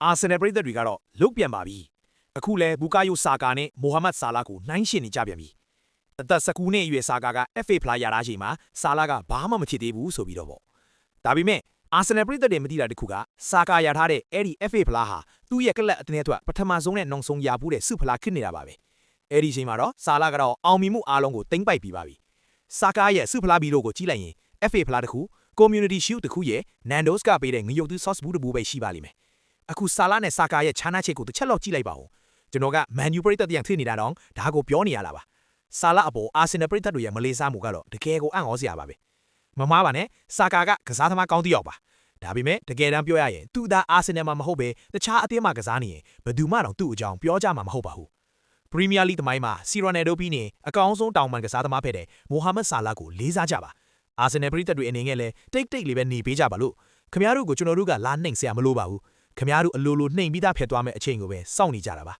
အာဆင်နယ်ပရိသတ်တွေကတော့လုတ်ပြန်ပါပြီအခုလဲဘူကာယိုဆာကာနဲ့မိုဟာမက်ဆာလာကိုနှိုင်းယှဉ်နေကြပြန်ပြီအသက်19နှစ်အရွယ်ဆာကာက FA ဖလားရထားချိန်မှာဆာလာကဘာမှမဖြစ်သေးဘူးဆိုပြီးတော့ပေါ့ဒါပေမဲ့အာဆင်နယ်ပရိသတ်တွေမသိတာတခုကဆာကာရထားတဲ့အဲ့ဒီ FA ဖလားဟာသူ့ရဲ့ကလပ်အသင်းအတွက်ပထမဆုံးနဲ့နောက်ဆုံးရဖို့တဲ့စုဖလားခစ်နေတာပါပဲအဲ့ဒီချိန်မှာတော့ဆာလာကတော့အောင်မြင်မှုအားလုံးကိုသိမ်းပိုက်ပြီးပါပြီဆာကာရဲ့စုဖလားဘီတို့ကိုကြည့်လိုက်ရင် FA ဖလားတစ်ခု Community Shield တစ်ခုရဲ့ Nando's ကပေးတဲ့ငရုတ်သီး sauce ဘူးတစ်ဘူးပဲရှိပါလိမ့်မယ်အခုဆာလာနဲ့ဆာကာရဲ့ခြားနားချက်ကိုတစ်ချက်လောက်ကြည့်လိုက်ပါဦးကျွန်တော်ကမန်ယူပရိသတ်တရားဖြစ်နေတာတော့ဒါကိုပြောနေရတာပါဆာလာအပေါ်အာဆင်နယ်ပရိသတ်တွေရဲ့မလေးစားမှုကတော့တကယ်ကိုအံ့ဩစရာပါပဲမမားပါနဲ့ဆာကာကကစားသမားကောင်းတစ်ယောက်ပါဒါပေမဲ့တကယ်တမ်းပြောရရင်သူသာအာဆင်နယ်မှာမဟုတ်ပဲတခြားအသင်းမှာကစားနေရင်ဘယ်သူမှတော့သူ့အကြောင်းပြောကြမှာမဟုတ်ပါဘူးပရီးမီးယားလိသမိုင်းမှာစီရိုနယ်ဒိုပြီးနေအကောင်းဆုံးတောင်ပန်ကစားသမားဖြစ်တဲ့မိုဟာမက်ဆာလာကိုလေးစားကြပါအာဆင်နယ်ပရိသတ်တွေအနေနဲ့လည်းတိတ်တိတ်လေးပဲနေပေးကြပါလို့ခင်ဗျားတို့ကိုကျွန်တော်တို့ကလာနှိမ်ဆရာမလို့ပါဘူးခင်ဗျားတို့အလိုလိုနှိမ်ပြီးသားဖျက်သွားမယ့်အချိန်ကိုပဲစောင့်နေကြတာပါ